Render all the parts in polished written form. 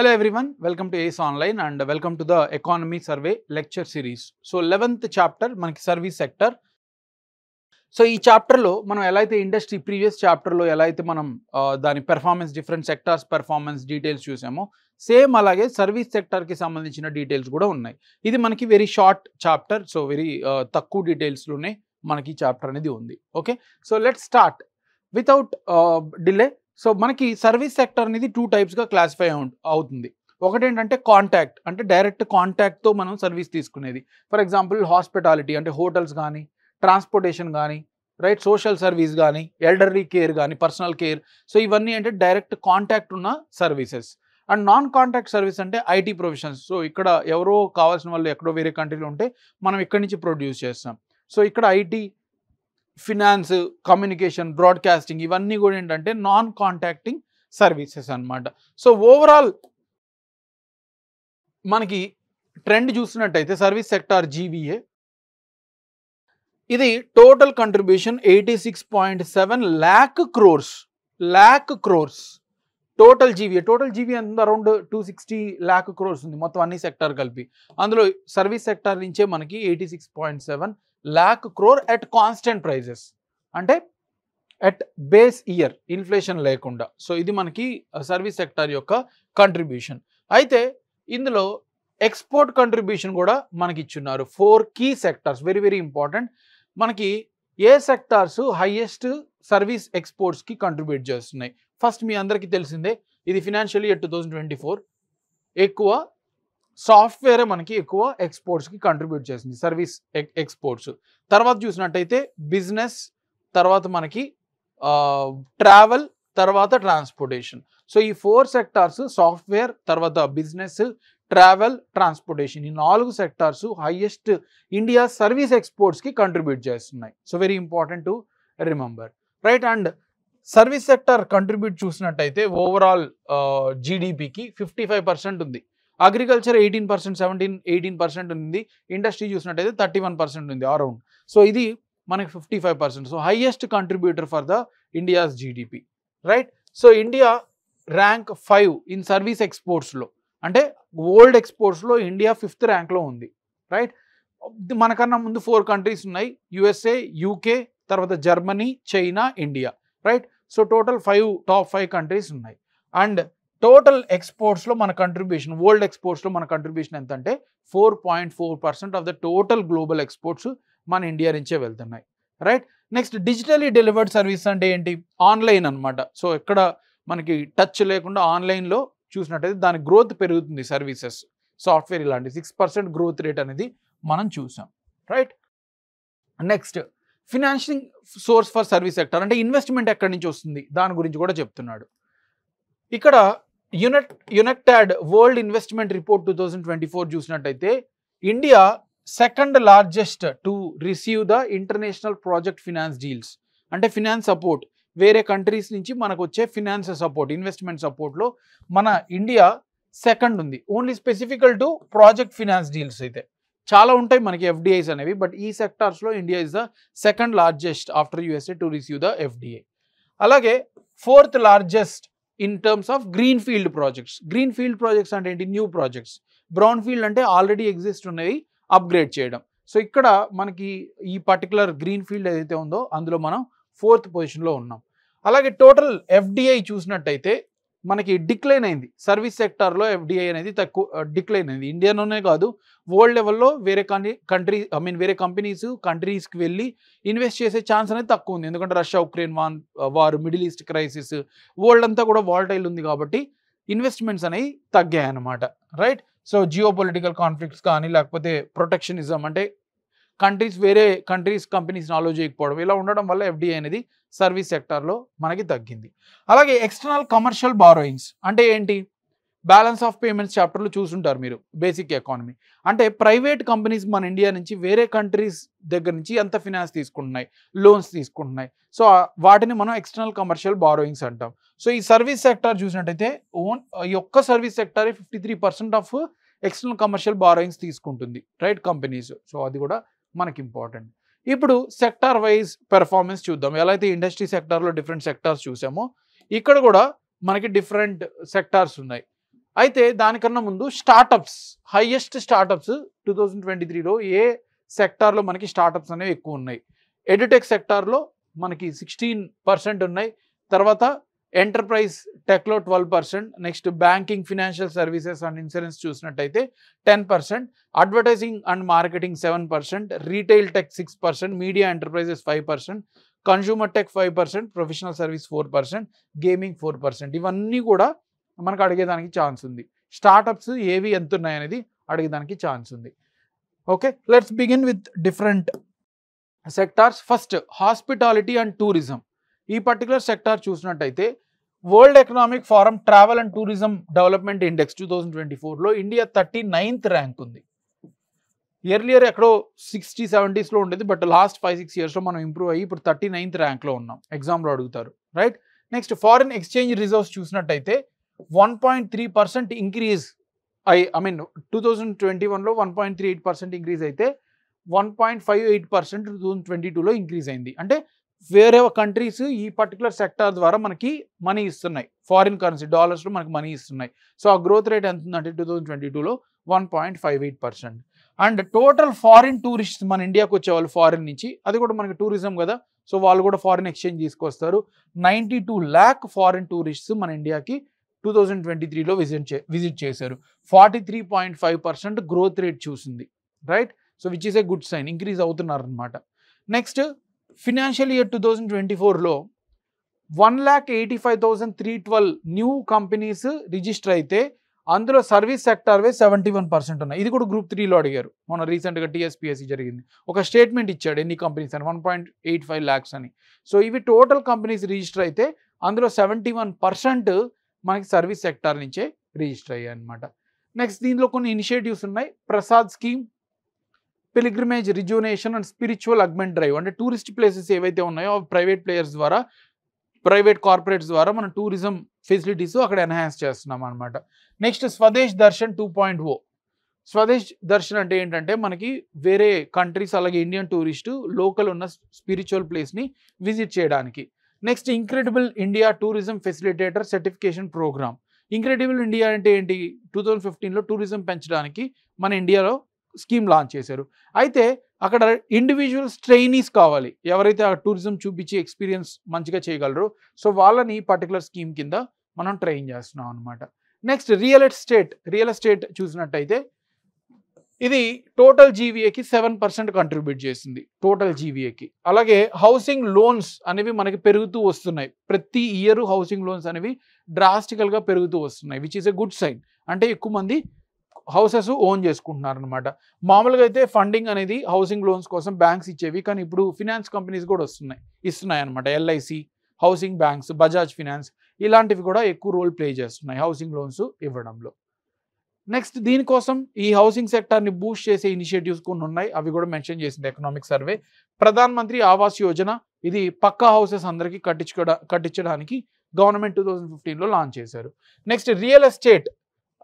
Hello everyone, welcome to ACE Online and welcome to the Economy Survey lecture series. So 11th chapter మనకి service sector. So ఈ చాప్టర్లో మనం ఎలా అయితే industry previous చాప్టర్లో ఎలా అయితే మనం దాని performance different sectors performance details చూసామో సేమ్ అలాగే సర్వీస్ సెక్టార్కి సంబంధించిన డీటెయిల్స్ కూడా ఉన్నాయి. ఇది మనకి very short chapter, so very తక్కువ డీటెయిల్స్లోనే మనకి చాప్టర్ అనేది ఉంది. Okay, so let's start without delay. So మనకి సర్వీస్ సెక్టర్ అనేది 2 టైప్స్గా క్లాసిఫై అవుతుంది. ఒకటి ఏంటంటే కాంటాక్ట్, అంటే డైరెక్ట్ కాంటాక్ట్తో మనం సర్వీస్ తీసుకునేది. ఫర్ ఎగ్జాంపుల్ హాస్పిటాలిటీ అంటే హోటల్స్ కానీ, ట్రాన్స్పోర్టేషన్ కానీ, రైట్, సోషల్ సర్వీస్ కానీ, ఎల్డర్లీ కేర్ కానీ, పర్సనల్ కేర్. సో ఇవన్నీ అంటే డైరెక్ట్ కాంటాక్ట్ ఉన్న services. And non contact service అంటే ఐటీ ప్రొఫెషన్స్. సో ఇక్కడ ఎవరో కావాల్సిన వాళ్ళు ఎక్కడో వేరే కంట్రీలో ఉంటే మనం ఇక్కడి నుంచి ప్రొడ్యూస్ చేస్తాం. సో ఇక్కడ ఐటీ, ఫినాన్స్, కమ్యూనికేషన్, బ్రాడ్కాస్టింగ్ ఇవన్నీ కూడా ఏంటంటే నాన్ కాంటాక్టింగ్ సర్వీసెస్ అన్నమాట. సో ఓవరాల్ మనకి ట్రెండ్ చూసినట్టయితే సర్వీస్ సెక్టార్ జీవీఏ ఇది total contribution 86.7 lakh crores total GVA అంత అరౌండ్ 260 lakh crores ఉంది మొత్తం అన్ని సెక్టార్ కలిపి. అందులో సర్వీస్ సెక్టార్ నుంచే మనకి 86.7 lakh crore at constant prices, అంటే అట్ బేస్ ఇయర్ ఇన్ఫ్లేషన్ లేకుండా. సో ఇది మనకి సర్వీస్ సెక్టార్ యొక్క కంట్రిబ్యూషన్. అయితే ఇందులో ఎక్స్పోర్ట్ కంట్రిబ్యూషన్ కూడా మనకి ఇచ్చున్నారు. 4 key sectors, very very important. మనకి ఏ సెక్టార్స్ హైయెస్ట్ సర్వీస్ ఎక్స్పోర్ట్స్కి కంట్రిబ్యూట్ చేస్తున్నాయి? ఫస్ట్ మీ అందరికీ తెలిసిందే, ఇది ఫినాన్షియల్ ఇయర్ 2024 ఎక్కువ సాఫ్ట్వేర్ మనకి ఎక్కువ ఎక్స్పోర్ట్స్కి కంట్రిబ్యూట్ చేసింది, సర్వీస్ ఎక్స్పోర్ట్స్. తర్వాత చూసినట్టయితే బిజినెస్, తర్వాత మనకి ట్రావెల్, తర్వాత ట్రాన్స్పోర్టేషన్. సో ఈ 4 సెక్టార్స్ సాఫ్ట్వేర్, తర్వాత బిజినెస్, ట్రావెల్, ట్రాన్స్పోర్టేషన్, ఈ 4 సెక్టార్స్ హైయెస్ట్ ఇండియా సర్వీస్ ఎక్స్పోర్ట్స్కి కంట్రిబ్యూట్ చేస్తున్నాయి. So very important to remember, right. And service sector contribute చూసినట్టయితే ఓవరాల్ జీడిపికి 55% ఉంది. అగ్రికల్చర్ 18%, 18% ఉంది. ఇండస్ట్రీ చూసినట్టయితే 31% ఉంది అరౌండ్. సో ఇది మనకి 55%. So highest contributor for the India's GDP, right. So India rank 5 in service ఎక్స్పోర్ట్స్లో, అంటే వరల్డ్ ఎక్స్పోర్ట్స్లో ఇండియా 5th ర్యాంక్లో ఉంది, రైట్. మనకన్నా ముందు 4 కంట్రీస్ ఉన్నాయి, యుఎస్ఏ, యూకే, తర్వాత Germany, China, India, right. So total top 5 countries ఉన్నాయి. అండ్ టోటల్ ఎక్స్పోర్ట్స్లో మన కంట్రిబ్యూషన్, వరల్డ్ ఎక్స్పోర్ట్స్లో మన కంట్రిబ్యూషన్ ఎంత అంటే 4.4% of the total global exports మన ఇండియా నుంచే వెళ్తున్నాయి, right. Next digitally delivered service అంటే ఏంటి? ఆన్లైన్ అనమాట. సో ఇక్కడ మనకి టచ్ లేకుండా ఆన్లైన్లో చూసినట్టయితే దాని గ్రోత్ పెరుగుతుంది. సర్వీసెస్, సాఫ్ట్వేర్ ఇలాంటి 6% గ్రోత్ రేట్ అనేది మనం చూసాం, right. Next financial source for service sector అంటే ఇన్వెస్ట్మెంట్ ఎక్కడి నుంచి వస్తుంది దాని గురించి కూడా చెప్తున్నాడు. ఇక్కడ యునెక్టాడ్ వరల్డ్ ఇన్వెస్ట్మెంట్ రిపోర్ట్ 2024 చూసినట్టయితే India second largest to receive the international project finance deals, అంటే ఫినాన్స్ సపోర్ట్ వేరే కంట్రీస్ నుంచి మనకు వచ్చే ఫినాన్స్ సపోర్ట్, ఇన్వెస్ట్మెంట్ సపోర్ట్లో మన ఇండియా సెకండ్ ఉంది. Only specifically to project finance deals అయితే చాలా ఉంటాయి మనకి ఎఫ్డిఐస్ అనేవి, బట్ ఈ సెక్టార్స్లో India is the second largest after USA to receive the FDI. అలాగే 4th largest in terms of green field projects. Green field projects అంటే ఏంటి? New projects. బ్రౌన్ ఫీల్డ్ అంటే ఆల్రెడీ ఎగ్జిస్ట్ ఉన్నవి అప్గ్రేడ్ చేయడం. So ఇక్కడ మనకి ఈ పర్టికులర్ గ్రీన్ ఫీల్డ్ ఏదైతే ఉందో అందులో మనం 4th పొజిషన్లో ఉన్నాం. అలాగే టోటల్ ఎఫ్డిఐ చూసినట్టయితే మనకి డిక్లైన్ అయింది. సర్వీస్ సెక్టార్లో ఎఫ్డిఐ అనేది తక్కువ డిక్లైన్ అయింది. ఇండియాలోనే కాదు, వరల్డ్ లెవెల్లో వేరే వేరే కంట్రీస్కి వెళ్ళి ఇన్వెస్ట్ చేసే ఛాన్స్ అనేది తక్కువ ఉంది. ఎందుకంటే Russia Ukraine war, middle east crisis, world అంతా కూడా వాలటైల్ ఉంది కాబట్టి ఇన్వెస్ట్మెంట్స్ అనేవి తగ్గాయి అన్నమాట, right. So geo political conflicts కానీ, లేకపోతే ప్రొటెక్షనిజం అంటే వేరే కంపెనీస్ని అలో చేయకపోవడం, ఇలా ఉండడం వల్ల ఎఫ్డిఐ అనేది సర్వీస్ సెక్టార్లో మనకి తగ్గింది. అలాగే ఎక్స్టర్నల్ కమర్షియల్ బారోయింగ్స్ అంటే ఏంటి? బ్యాలెన్స్ ఆఫ్ పేమెంట్స్ చాప్టర్లో చూసుంటారు మీరు, బేసిక్ ఎకానమీ. అంటే ప్రైవేట్ కంపెనీస్ మన ఇండియా నుంచి వేరే కంట్రీస్ దగ్గర నుంచి ఎంత ఫినాన్స్ తీసుకుంటున్నాయి, లోన్స్ తీసుకుంటున్నాయి. సో వాటిని మనం ఎక్స్టర్నల్ కమర్షియల్ బారోయింగ్స్ అంటాం. సో ఈ సర్వీస్ సెక్టార్ చూసినట్టయితే ఈ ఒక్క service sector 53% of external commercial borrowings తీసుకుంటుంది, రైట్, కంపెనీస్. సో అది కూడా మనకి ఇంపార్టెంట్. ఇప్పుడు సెక్టార్ వైజ్ పెర్ఫార్మెన్స్ చూద్దాం. ఎలా అయితే ఇండస్ట్రీ సెక్టార్లో డిఫరెంట్ సెక్టార్స్ చూసామో ఇక్కడ కూడా మనకి డిఫరెంట్ సెక్టార్స్ ఉన్నాయి. అయితే దానికన్నా ముందు స్టార్టప్స్, హైయెస్ట్ స్టార్టప్స్ 2023లో ఏ సెక్టార్లో మనకి స్టార్టప్స్ అనేవి ఎక్కువ ఉన్నాయి? ఎడ్యుటెక్ సెక్టార్లో మనకి 16% ఉన్నాయి. తర్వాత ఎంటర్ప్రైజ్ టెక్లో 12%, next banking, financial services and insurance చూసినట్టయితే 10%, advertising and marketing 7%, retail tech 6%, media enterprises 5%, consumer tech 5%, professional service 4%, gaming 4%. ఇవన్నీ కూడా మనకు అడిగేదానికి ఛాన్స్ ఉంది. స్టార్టప్స్ ఏవి ఎంత ఉన్నాయనేది అడిగేదానికి ఛాన్స్ ఉంది. Okay, let's begin with different sectors. First hospitality and tourism. ఈ పర్టికులర్ సెక్టార్ చూసినట్టయితే world economic forum travel and tourism development index 2024లో ఇండియా 39th ర్యాంక్ ఉంది. ఎర్లియర్ ఎక్కడో 60-70sలో ఉండేది, బట్ లాస్ట్ 5-6 yearsలో మనం ఇంప్రూవ్ అయ్యి ఇప్పుడు 39th ర్యాంక్లో ఉన్నాం. ఎగ్జామ్లో అడుగుతారు, right? Next foreign exchange reserves చూసినట్టయితే 1.3% ఇంక్రీజ్ 2021లో 1.38% ఇంక్రీజ్ అయితే 1.58% 2022లో ఇంక్రీజ్ అయింది. అంటే వేరే కంట్రీస్ ఈ పర్టికులర్ సెక్టార్ ద్వారా మనకి మనీ ఇస్తున్నాయి, ఫారిన్ కరెన్సీ డాలర్స్లో మనకి మనీ ఇస్తున్నాయి. సో ఆ గ్రోత్ రేట్ ఎంత ఉందంటే 2022లో 1.58%. అండ్ టోటల్ ఫారిన్ టూరిస్ట్స్ మన ఇండియాకి వచ్చేవాళ్ళు ఫారిన్ నుంచి, అది కూడా మనకి టూరిజం కదా, సో వాళ్ళు కూడా ఫారిన్ ఎక్స్చేంజ్ తీసుకొస్తారు. 92 lakh ఫారిన్ టూరిస్ట్స్ మన ఇండియాకి 2023లో విజిట్ చేశారు. 43.5% గ్రోత్ రేట్ చూసింది, right? So which is a good sign, increase అవుతున్నారు అనమాట. నెక్స్ట్ ఫినాన్షియల్ ఇయర్ 2024లో 1,85,312 న్యూ కంపెనీస్ రిజిస్టర్ అయితే అందులో సర్వీస్ సెక్టార్వే 71% ఉన్నాయి. ఇది కూడా గ్రూప్ 3లో అడిగారు. మొన్న రీసెంట్గా TSPSC జరిగింది, ఒక స్టేట్మెంట్ ఇచ్చాడు ఎన్ని కంపెనీస్ అని, 1.85 lakhs అని. సో ఇవి టోటల్ కంపెనీస్ రిజిస్టర్ అయితే అందులో 71% మనకి సర్వీస్ సెక్టార్ నుంచే రిజిస్టర్ అయ్యాయి అనమాట. నెక్స్ట్ దీనిలో కొన్ని ఇనిషియేటివ్స్ ఉన్నాయి. Prasad scheme, pilgrimage rejuvenation and spiritual augment drive. అంటే టూరిస్ట్ ప్లేసెస్ ఏవైతే ఉన్నాయో ప్రైవేట్ ప్లేయర్స్ ద్వారా, ప్రైవేట్ కార్పొరేట్స్ ద్వారా మన టూరిజం ఫెసిలిటీస్ అక్కడ ఎన్హాన్స్ చేస్తున్నాం అనమాట. నెక్స్ట్ స్వదేశ్ దర్శన్ 2.0. స్వదేశ్ దర్శన్ అంటే ఏంటంటే మనకి వేరే కంట్రీస్ అలాగే ఇండియన్ టూరిస్టు లోకల్ ఉన్న స్పిరిచువల్ ప్లేస్ని విజిట్ చేయడానికి. Next incredible India tourism facilitator certification program. Incredible India అంటే ఏంటి? 2015లో టూరిజం పెంచడానికి మన ఇండియాలో స్కీమ్ లాంచ్ చేశారు. అయితే అక్కడ ఇండివిజువల్స్ ట్రైనీస్ కావాలి, ఎవరైతే ఆ టూరిజం చూపించి ఎక్స్పీరియన్స్ మంచిగా చేయగలరో, సో వాళ్ళని పర్టికులర్ స్కీమ్ కింద మనం ట్రైన్ చేస్తున్నాం అనమాట. నెక్స్ట్ రియల్ ఎస్టేట్ చూసినట్టయితే ఇది టోటల్ జీవీఏకి 7% కంట్రిబ్యూట్ చేసింది, టోటల్ జీవీఏకి. అలాగే హౌసింగ్ లోన్స్ అనేవి మనకి పెరుగుతూ వస్తున్నాయి. ప్రతి ఇయర్ హౌసింగ్ లోన్స్ అనేవి డ్రాస్టికల్గా పెరుగుతూ వస్తున్నాయి, which is a good sign. అంటే ఎక్కువ మంది హౌసెస్ ఓన్ చేసుకుంటున్నారు అనమాట. మామూలుగా అయితే ఫండింగ్ అనేది హౌసింగ్ లోన్స్ కోసం బ్యాంక్స్ ఇచ్చేవి, కానీ ఇప్పుడు ఫినాన్స్ కంపెనీస్ కూడా ఇస్తున్నాయి అనమాట. LIC, housing banks, Bajaj finance ఇలాంటివి కూడా ఎక్కువ రోల్ ప్లే చేస్తున్నాయి హౌసింగ్ లోన్స్ ఇవ్వడంలో. నెక్స్ట్ దీనికోసం ఈ హౌసింగ్ సెక్టార్ని బూస్ట్ చేసే ఇనిషియేటివ్స్ కొన్ని ఉన్నాయి, అవి కూడా మెన్షన్ చేసింది ఎకనామిక్ సర్వే. ప్రధాన్ మంత్రి ఆవాస్ యోజన, ఇది పక్కా హౌసెస్ అందరికీ కట్టించడానికి గవర్నమెంట్ 2015లో లాంచ్ చేశారు. Next real estate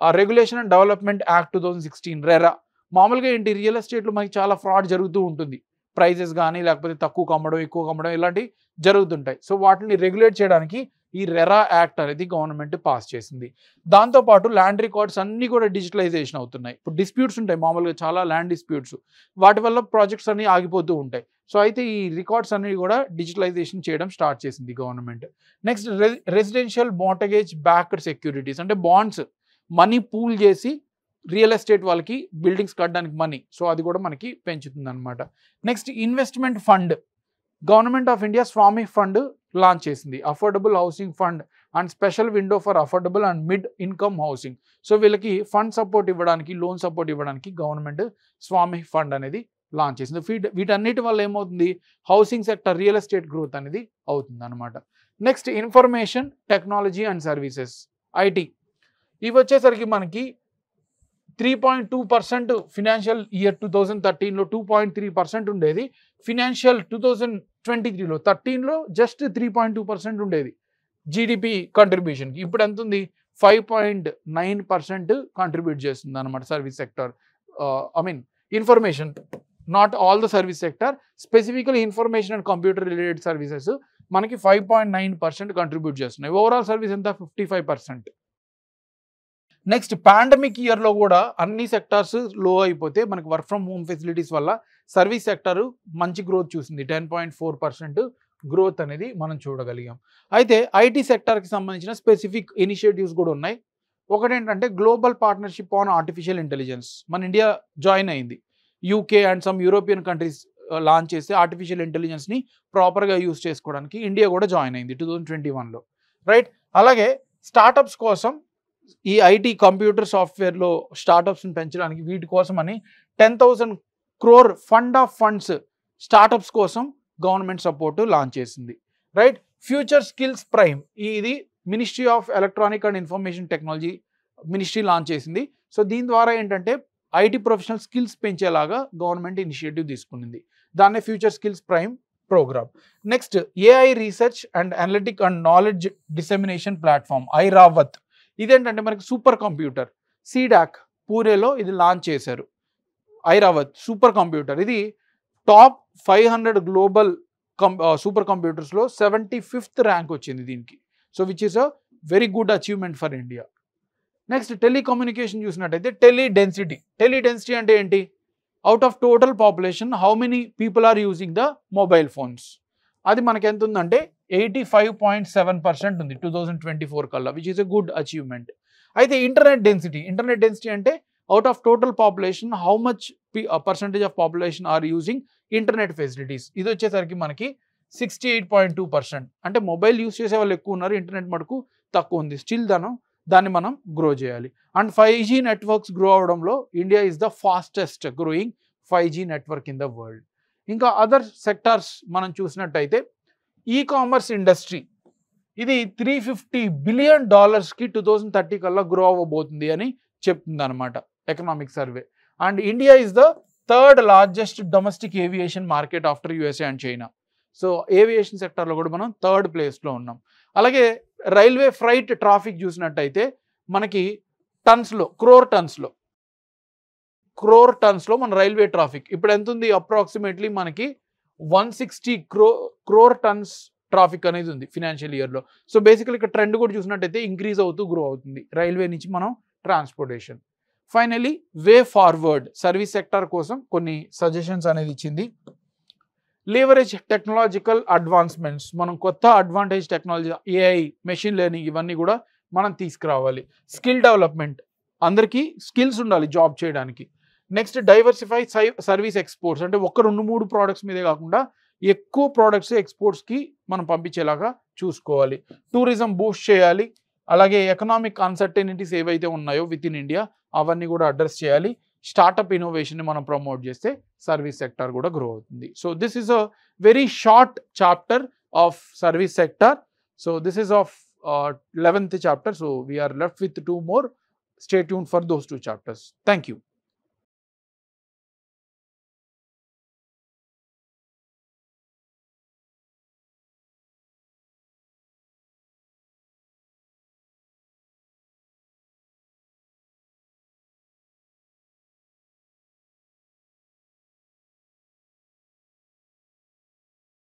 regulation and development act 2016 RERA. మామూలుగా ఏంటి, రియల్ ఎస్టేట్లో మనకి చాలా ఫ్రాడ్ జరుగుతూ ఉంటుంది, ప్రైజెస్ కానీ లేకపోతే తక్కువ కమ్మడం ఎక్కువ కమ్మడం ఇలాంటివి జరుగుతుంటాయి. సో వాటిని రెగ్యులేట్ చేయడానికి ఈ రెరా యాక్ట్ అనేది గవర్నమెంట్ పాస్ చేసింది. దాంతోపాటు ల్యాండ్ రికార్డ్స్ అన్నీ కూడా డిజిటలైజేషన్ అవుతున్నాయి. ఇప్పుడు డిస్ప్యూట్స్ ఉంటాయి, మామూలుగా చాలా ల్యాండ్ డిస్ప్యూట్స్, వాటి వల్ల ప్రాజెక్ట్స్ అన్నీ ఆగిపోతూ ఉంటాయి. సో అయితే ఈ రికార్డ్స్ అన్ని కూడా డిజిటలైజేషన్ చేయడం స్టార్ట్ చేసింది government. Next residential mortgage backed securities, అంటే బాండ్స్ మనీ పూల్ చేసి రియల్ ఎస్టేట్ వాళ్ళకి బిల్డింగ్స్ కట్టడానికి మనీ, సో అది కూడా మనకి పెంచుతుంది అనమాట. Next investment fund, government of India స్వామి ఫండ్ లాంచ్ చేసింది, affordable housing fund and special window for affordable and mid income housing. So వీళ్ళకి ఫండ్ సపోర్ట్ ఇవ్వడానికి, లోన్ సపోర్ట్ ఇవ్వడానికి గవర్నమెంట్ స్వామి ఫండ్ అనేది లాంచ్ చేసింది. వీటన్నిటి వల్ల ఏమవుతుంది, housing sector, real estate growth అనేది అవుతుంది అనమాట. Next information technology and services, IT. ఇవి వచ్చేసరికి మనకి 3.2% ఫినాన్షియల్ ఇయర్ 2013లో 2.3% ఉండేది. ఫినాన్షియల్ 2023లో 13లో జస్ట్ 3.2% ఉండేది జీడిపి కంట్రిబ్యూషన్కి. ఇప్పుడు ఎంత ఉంది, 5.9% కంట్రిబ్యూట్ చేస్తుంది అనమాట service sector. Information, not all the service sector, specifically information and computer related services మనకి 5.9% కంట్రిబ్యూట్ చేస్తున్నాయి. ఓవరాల్ సర్వీస్ ఎంత, 55%. నెక్స్ట్ పాండమిక్ ఇయర్లో కూడా అన్ని సెక్టార్స్ లో అయిపోతే మనకి వర్క్ ఫ్రమ్ హోమ్ ఫెసిలిటీస్ వల్ల సర్వీస్ సెక్టర్ మంచి గ్రోత్ చూసింది. 10.4% గ్రోత్ అనేది మనం చూడగలిగాం. అయితే ఐటీ సెక్టార్కి సంబంధించిన స్పెసిఫిక్ ఇనిషియేటివ్స్ కూడా ఉన్నాయి. ఒకటేంటంటే global partnership on artificial intelligence. మన ఇండియా జాయిన్ అయింది. UK and some European countries launch చేసి ఆర్టిఫిషియల్ ఇంటెలిజెన్స్ని ప్రాపర్గా యూజ్ చేసుకోవడానికి ఇండియా కూడా జాయిన్ అయింది 2021లో, రైట్. అలాగే స్టార్టప్స్ కోసం ఈ ఐటీ కంప్యూటర్ సాఫ్ట్వేర్లో స్టార్టప్స్ని పెంచడానికి వీటి కోసం అని 10,000 crore fund of funds startups కోసం గవర్నమెంట్ సపోర్ట్ లాంచ్ చేసింది, రైట్. ఫ్యూచర్ స్కిల్స్ ప్రైమ్ ఇది ministry of electronic and information technology ministry launch చేసింది. సో దీని ద్వారా ఏంటంటే ఐటీ ప్రొఫెషనల్ స్కిల్స్ పెంచేలాగా గవర్నమెంట్ ఇనిషియేటివ్ తీసుకునింది. దాన్నే future skills prime programme. Next AI research and analytic and knowledge dissemination platform Airawat. ఇదేంటంటే మనకి సూపర్ కంప్యూటర్ సీడాక్ పూణేలో ఇది లాంచ్ చేశారు. ఐరావత్ సూపర్ కంప్యూటర్ ఇది top 500 global super కంప్యూటర్స్లో 75th rank వచ్చింది దీనికి. So which is a very good achievement for India. Next telecommunication చూసినట్టయితే teledensity అంటే ఏంటి? Out of total population how many people are using the mobile phones. అది మనకి ఎంత ఉందంటే 85.7% ఉంది 2024 కల్లా, which is a good achievement. అయితే ఇంటర్నెట్ డెన్సిటీ అంటే out of total population how much percentage of population are using internet facilities. ఇది వచ్చేసరికి మనకి 68.2%. అంటే మొబైల్ యూజ్ చేసే వాళ్ళు ఎక్కువ ఉన్నారు, ఇంటర్నెట్ మటుకు తక్కువ ఉంది. స్టిల్ దాన్ని మనం గ్రో చేయాలి. అండ్ 5G నెట్వర్క్స్ గ్రో అవడంలో India is the fastest growing 5G network in the world. ఇంకా అదర్ సెక్టార్స్ మనం చూసినట్టయితే ఈ కామర్స్ ఇండస్ట్రీ ఇది $350 billion 2030 కల్లా గ్రో అవ్వబోతుంది అని చెప్తుంది అనమాట economic survey. And India is the 3rd largest domestic aviation market after USA and China. So aviation సెక్టార్లో కూడా మనం 3rd ప్లేస్లో ఉన్నాం. అలాగే రైల్వే ఫ్రైట్ ట్రాఫిక్ చూసినట్టయితే మనకి క్రోర్ టన్స్లో మన రైల్వే ట్రాఫిక్ ఇప్పుడు ఎంత ఉంది? అప్రాక్సిమేట్లీ మనకి 160 crore tons ట్రాఫిక్ అనేది ఉంది ఫినాన్షియల్ ఇయర్లో. సో బేసికలీ ఇక్కడ ట్రెండ్ కూడా చూసినట్టయితే ఇంక్రీజ్ అవుతూ గ్రో అవుతుంది రైల్వే నుంచి మనం transportation. Finally way forward service sector కోసం కొన్ని సజెషన్స్ అనేది ఇచ్చింది. లీవరేజ్ టెక్నాలజికల్ అడ్వాన్స్మెంట్స్, మనం కొత్త advantage technology AI machine learning ఇవన్నీ కూడా మనం తీసుకురావాలి. స్కిల్ డెవలప్మెంట్, అందరికీ స్కిల్స్ ఉండాలి జాబ్ చేయడానికి. నెక్స్ట్ డైవర్సిఫై సర్వీస్ ఎక్స్పోర్ట్స్, అంటే 1-2-3 ప్రోడక్ట్స్ మీదే కాకుండా ఎక్కువ ప్రోడక్ట్స్ ఎక్స్పోర్ట్స్కి మనం పంపించేలాగా చూసుకోవాలి. టూరిజం బూస్ట్ చేయాలి. అలాగే ఎకనామిక్ అన్సర్టెనిటీస్ ఏవైతే ఉన్నాయో విత్ ఇన్ ఇండియా అవన్నీ కూడా అడ్రస్ చేయాలి. స్టార్టప్ ఇన్నోవేషన్ని మనం ప్రమోట్ చేస్తే సర్వీస్ సెక్టార్ కూడా గ్రో అవుతుంది. So this is a very short chapter of service sector. So this is of 11th chapter. So we are left with 2 more. Stay tuned for those 2 chapters. Thank you.